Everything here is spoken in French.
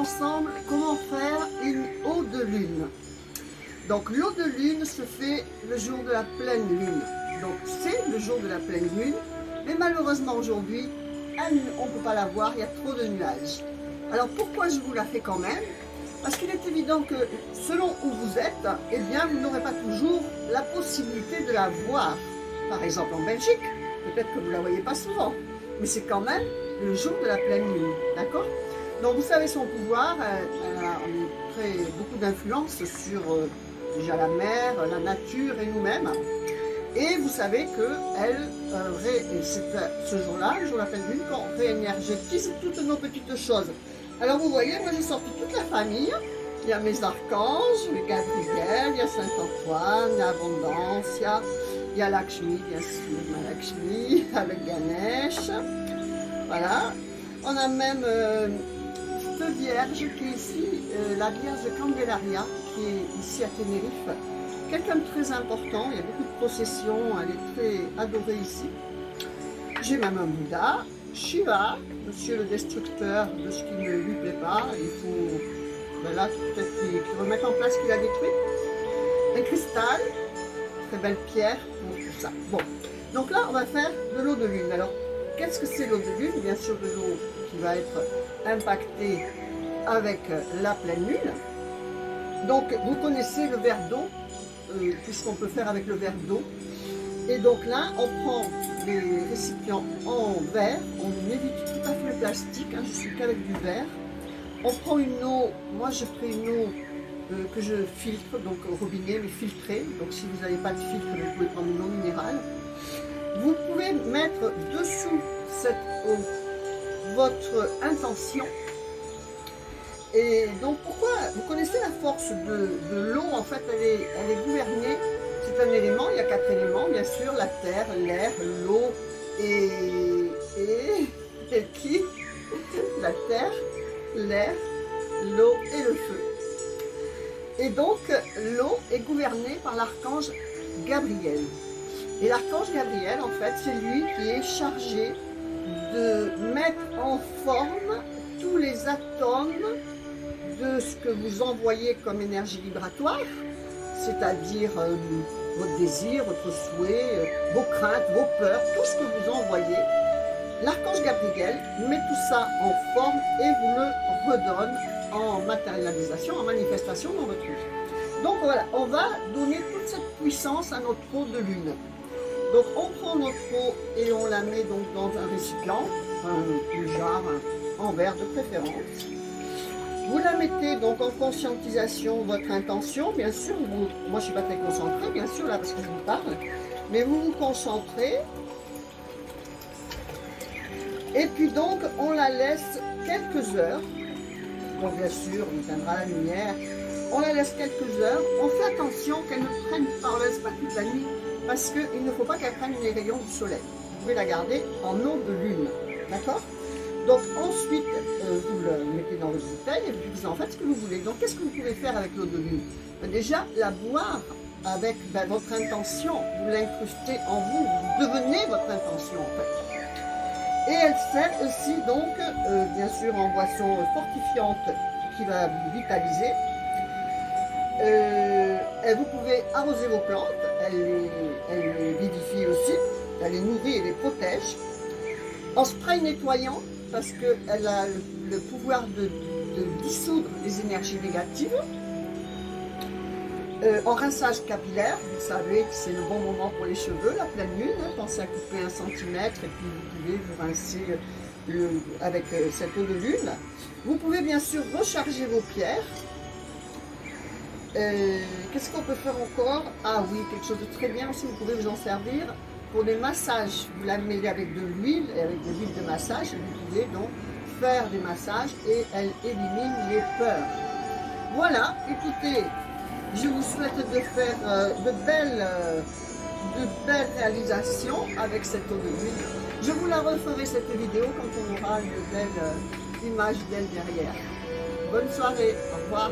ensemble comment faire une eau de lune. Donc l'eau de lune se fait le jour de la pleine lune. Donc c'est le jour de la pleine lune, mais malheureusement aujourd'hui, on ne peut pas la voir, il y a trop de nuages. Alors pourquoi je vous la fais quand même? Parce qu'il est évident que selon où vous êtes, eh bien vous n'aurez pas toujours la possibilité de la voir. Par exemple en Belgique, peut-être que vous ne la voyez pas souvent, mais c'est quand même le jour de la pleine lune, d'accord? Donc vous savez son pouvoir, elle a beaucoup d'influence sur déjà la mer, la nature et nous-mêmes. Et vous savez que c'est ce jour-là, le jour de la pleine lune, qu'on réénergétise toutes nos petites choses. Alors vous voyez, moi j'ai sorti toute la famille. Il y a mes archanges, le Gabriel, il y a Saint-Antoine, il y a Abondance, il y a Lakshmi, bien sûr, ma Lakshmi, il y a le Ganesh. Voilà. On a même cette Vierge qui est ici, la Vierge de Candelaria, qui est ici à Tenerife. Quelqu'un de très important, il y a beaucoup de processions, elle est très adorée ici. J'ai même un Bouddha, Shiva, monsieur le destructeur de ce qui ne lui plaît pas. Il faut, ben là, peut-être qu'il remette en place ce qu'il a détruit. Un cristal, très belle pierre pour tout ça. Bon, donc là, on va faire de l'eau de lune. Alors, qu'est-ce que c'est l'eau de lune? Bien sûr, de l'eau qui va être impactée avec la pleine lune. Donc, vous connaissez le verre d'eau, puisqu'on peut faire avec le verre d'eau. Et donc là, on prend les récipients en verre, on évite tout à fait le plastique, hein, je suis qu'avec du verre. On prend une eau, moi je prends une eau que je filtre, donc au robinet, mais filtrée. Donc si vous n'avez pas de filtre, vous pouvez prendre une eau minérale. Vous pouvez mettre dessous cette eau votre intention. Et donc pourquoi? Vous connaissez la force de l'eau, en fait elle est gouvernée, c'est un élément, il y a 4 éléments bien sûr, la terre, l'air, l'eau et qui? La terre, l'air, l'eau et le feu. Et donc l'eau est gouvernée par l'archange Gabriel. Et l'archange Gabriel en fait c'est lui qui est chargé de mettre en forme tous les atomes de ce que vous envoyez comme énergie vibratoire, c'est-à-dire votre désir, votre souhait, vos craintes, vos peurs, tout ce que vous envoyez. L'archange Gabriel met tout ça en forme et vous le redonne en matérialisation, en manifestation dans votre vie. Donc voilà, on va donner toute cette puissance à notre eau de lune. Donc on prend notre eau et on la met donc dans un récipient, un jarre, en verre de préférence. Vous la mettez donc en conscientisation, votre intention, bien sûr. Moi je ne suis pas très concentrée, bien sûr, là, parce que je vous parle. Mais vous vous concentrez. Et puis donc, on la laisse quelques heures. Bon, bien sûr, on éteindra la lumière. On la laisse quelques heures. On fait attention qu'elle ne prenne pas, on ne laisse pas toute la nuit, parce qu'il ne faut pas qu'elle prenne les rayons du soleil. Vous pouvez la garder en eau de lune. D'accord? Donc ensuite, vous le mettez dans votre bouteille et puis vous en faites ce que vous voulez. Donc qu'est-ce que vous pouvez faire avec l'eau de lune? Déjà, la boire avec votre intention, vous l'incrustez en vous, vous devenez votre intention en fait. Et elle sert aussi donc, bien sûr, en boisson fortifiante qui va vous vitaliser. Vous pouvez arroser vos plantes, elle les vivifie aussi, elle les nourrit et les protège. En spray nettoyant, parce qu'elle a le pouvoir de dissoudre les énergies négatives. En rinçage capillaire, vous savez que c'est le bon moment pour les cheveux, la pleine lune, hein, pensez à couper 1 cm et puis vous pouvez vous rincer avec cette eau de lune. Vous pouvez bien sûr recharger vos pierres. Qu'est-ce qu'on peut faire encore? Ah oui, quelque chose de très bien aussi, vous pouvez vous en servir pour des massages. Vous la mêlez avec de l'huile, avec de l'huile de massage, et vous pouvez donc faire des massages et elle élimine les peurs. Voilà, écoutez, je vous souhaite de faire de belles réalisations avec cette eau de lune. Je vous la referai cette vidéo quand on aura une belle image d'elle derrière. Bonne soirée, au revoir.